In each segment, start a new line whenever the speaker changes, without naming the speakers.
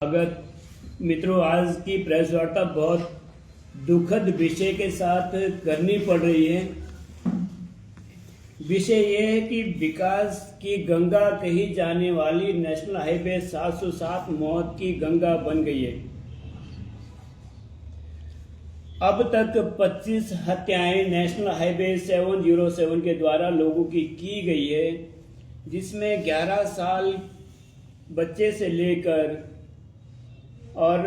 स्वागत मित्रों। आज की प्रेस वार्ता बहुत दुखद विषय के साथ करनी पड़ रही है। विषय ये है कि विकास की गंगा कही जाने वाली नेशनल हाईवे 707 मौत की गंगा बन गई है। अब तक 25 हत्याएं नेशनल हाईवे 707 के द्वारा लोगों की गई है, जिसमें 11 साल बच्चे से लेकर और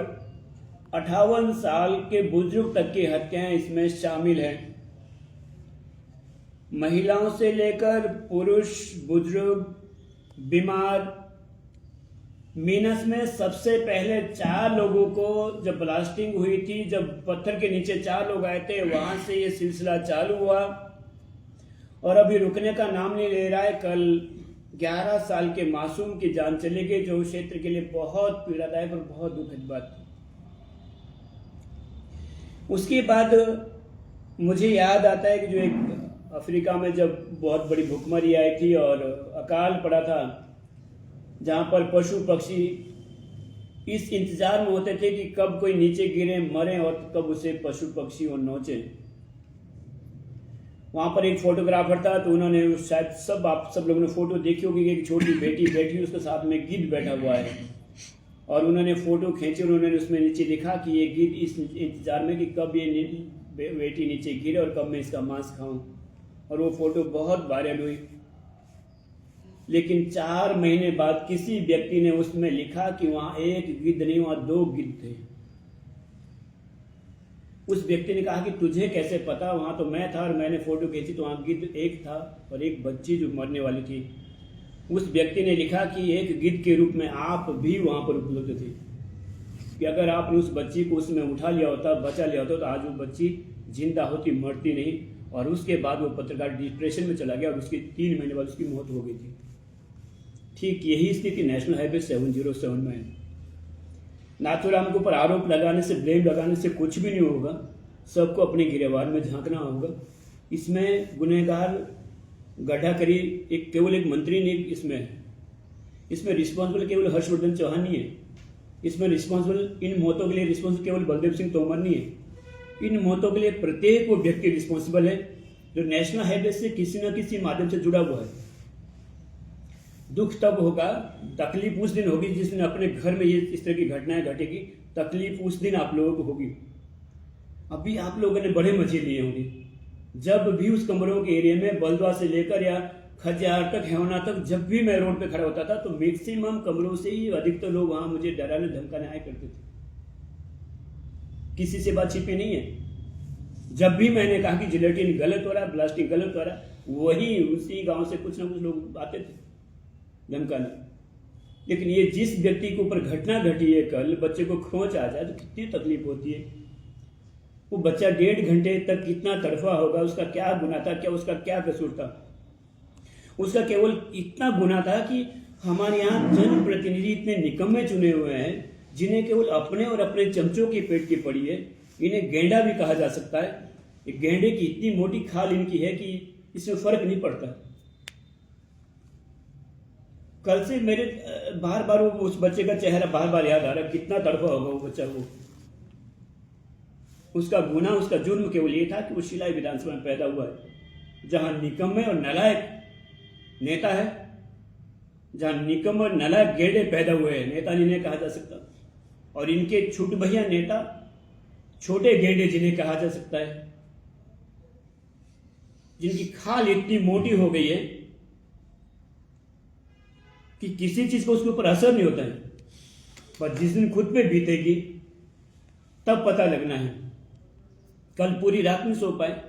58 साल के बुजुर्ग तक की हत्याएं इसमें शामिल हैं। महिलाओं से लेकर पुरुष, बुजुर्ग, बीमार। मीनस में सबसे पहले 4 लोगों को जब ब्लास्टिंग हुई थी, जब पत्थर के नीचे 4 लोग आए थे, वहां से ये सिलसिला चालू हुआ और अभी रुकने का नाम नहीं ले रहा है। कल 11 साल के मासूम की जान चली गई, जो क्षेत्र के लिए बहुत पीड़ादायक और बहुत दुखद बात थी। उसके बाद मुझे याद आता है कि जो एक अफ्रीका में जब बहुत बड़ी भूखमरी आई थी और अकाल पड़ा था, जहां पर पशु पक्षी इस इंतजार में होते थे कि कब कोई नीचे गिरे, मरे और कब उसे पशु पक्षी और नोचे। वहां पर एक फोटोग्राफर था, तो उन्होंने शायद आप सब लोगों ने फोटो देखी होगी कि एक छोटी बेटी बैठी, उसके साथ में गिद्ध बैठा हुआ है और उन्होंने फोटो खींची और उन्होंने उसमें नीचे लिखा कि ये गिद्ध इस इंतजार में कि कब ये बेटी नीचे गिरे और कब मैं इसका मांस खाऊं। और वो फोटो बहुत वायरल हुई। लेकिन 4 महीने बाद किसी व्यक्ति ने उसमें लिखा कि वहां एक गिद्ध नहीं, वहां 2 गिद्ध थे। उस व्यक्ति ने कहा कि तुझे कैसे पता? वहां तो मैं था और मैंने फोटो खींची, तो वहां गिद्ध एक था और एक बच्ची जो मरने वाली थी। उस व्यक्ति ने लिखा कि एक गिद्ध के रूप में आप भी वहां पर उपलब्ध थे, कि अगर आपने उस बच्ची को उसमें उठा लिया होता, बचा लिया होता, तो आज वो बच्ची जिंदा होती, मरती नहीं। और उसके बाद वो पत्रकार डिप्रेशन में चला गया और उसकी 3 महीने बाद उसकी मौत हो गई थी। ठीक यही स्थिति नेशनल हाईवे 707 में है। नाथूराम के ऊपर आरोप लगाने से, ब्लेम लगाने से कुछ भी नहीं होगा। सबको अपने गिरेबान में झांकना होगा। इसमें गुनहगार गड्ढा करी केवल एक मंत्री नहीं, इसमें रिस्पॉन्सिबल केवल हर्षवर्धन चौहान नहीं है। इसमें रिस्पॉन्सिबल, इन मौतों के लिए रिस्पॉन्सिबल केवल बलदेव सिंह तोमर नहीं है। इन मौतों के लिए प्रत्येक वो व्यक्ति रिस्पॉन्सिबल है जो नेशनल हाईवे से किसी न किसी माध्यम से जुड़ा हुआ है। दुख तब होगा, तकलीफ उस दिन होगी जिस दिन अपने घर में ये इस तरह की घटनाएं घटेगी। तकलीफ उस दिन आप लोगों को होगी। अभी आप लोगों ने बड़े मजे लिए होंगे जब भी उस कमरों के एरिया में बलदवा से लेकर या खजियार तक, हेवना तक, जब भी मैं रोड पे खड़ा होता था तो मैक्सिमम कमरों से ही अधिकतर लोग वहां मुझे डराने धमकाने आया करते थे। किसी से बात छिपी नहीं है। जब भी मैंने कहा कि जिलेटिन गलत हो रहा है, ब्लास्टिंग गलत हो रहा है, वही उसी गांव से कुछ ना कुछ लोग आते थे धमकाने। लेकिन ये जिस व्यक्ति के ऊपर घटना घटी है, कल बच्चे को खोंच आ जाए तो कितनी तकलीफ होती है। वो बच्चा 1.5 घंटे तक कितना तड़फा होगा। उसका क्या गुनाह था? क्या उसका क्या कसूर था? उसका केवल इतना गुनाह था कि हमारे यहाँ जनप्रतिनिधि इतने निकम्मे चुने हुए हैं जिन्हें केवल अपने और अपने चमचों की पेट की पड़ी है। इन्हें गेंडा भी कहा जा सकता है। एक गेंडे की इतनी मोटी खाल इनकी है कि इसमें फर्क नहीं पड़ता। कल से मेरे बार बार उस बच्चे का चेहरा बार बार याद आ रहा है। कितना तड़फा होगा वो बच्चा। वो उसका गुनाह, उसका जुर्म केवल ये था कि वो शिलाई विधानसभा में पैदा हुआ है, जहां निकम्मे और नालायक नेता है, जहां निकम्मे और नालायक गेंडे पैदा हुए हैं। नेता जिन्हें कहा जा सकता, और इनके छुट भैया नेता छोटे गेंडे जिन्हें कहा जा सकता है, जिनकी खाल इतनी मोटी हो गई है कि किसी चीज को उसके ऊपर असर नहीं होता है, पर जिस दिन खुद पे बीतेगी तब पता लगना है। कल पूरी रात नहीं सो पाए।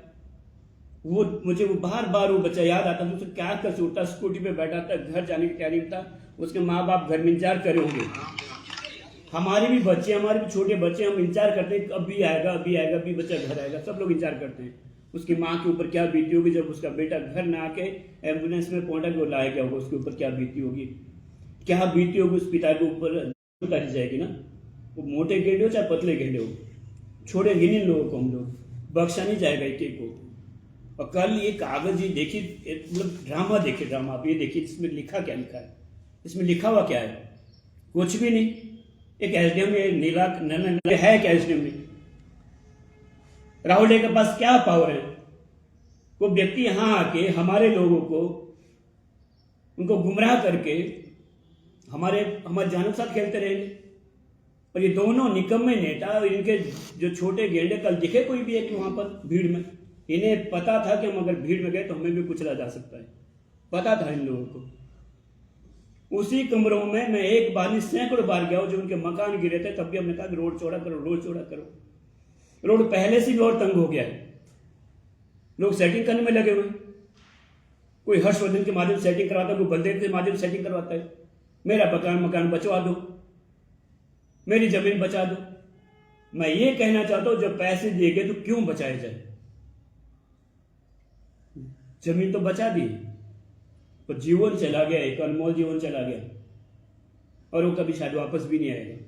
मुझे वो बार बार वो बच्चा याद आता था। उससे क्या कसूर था? स्कूटी पे बैठा था, घर जाने की तैयारी में था। उसके माँ बाप घर में इंतजार करे होंगे। हमारे भी बच्चे, हमारे भी छोटे बच्चे, हम इंतजार करते हैं अभी आएगा, अभी आएगा, अभी बच्चा घर आएगा। सब लोग इंतजार करते हैं। उसकी माँ के ऊपर क्या बीती होगी जब उसका बेटा घर ना आके एम्बुलेंस में पहुंचा के लाया गया होगा। उसके ऊपर क्या बीती होगी, क्या बीती होगी उस पिता के ऊपर, उतारी जाएगी ना। वो मोटे गेंडे हो चाहे पतले गेंडे हो, छोड़ेंगे नहीं लोगों को। हम लोग बख्शा नहीं जाएगा एक को। और कल ये कागज, ये देखिए, मतलब ड्रामा देखिए, ड्रामा आप ये देखिए इसमें लिखा क्या लिखा है। इसमें लिखा हुआ क्या है? कुछ भी नहीं। एक एसडीएम में नीला है क्या एसडीएम में? राहुल डे के पास क्या पावर है? वो व्यक्ति यहां आके हमारे लोगों को उनको गुमराह करके हमारे जानों के साथ खेलते रहेंगे। और ये दोनों निकम्मे नेता और इनके जो छोटे गेंडे, कल दिखे कोई भी एक वहां पर भीड़ में? इन्हें पता था कि हम अगर भीड़ में गए तो हमें भी कुचला जा सकता है, पता था इन लोगों को। उसी कमरों में मैं एक बार नहीं सैकड़ों बार गया हूं, जो उनके मकान गिरे थे तब भी हमने कहा कि रोड चौड़ा करो, रोड चौड़ा करो। रोड पहले से भी और तंग हो गया है, लोग सेटिंग करने में लगे हुए हैं। कोई हर्षवर्धन के माध्यम से सेटिंग करवाता है, कोई बलदेव के माध्यम से सेटिंग करवाता है। मेरा मकान बचवा दो, मेरी जमीन बचा दो। मैं ये कहना चाहता हूं, जब पैसे दिए गए तो क्यों बचाए जाए? जमीन तो बचा दी, तो जीवन चला गया, एक अनमोल जीवन चला गया, और वो कभी शायद वापस भी नहीं आएगा।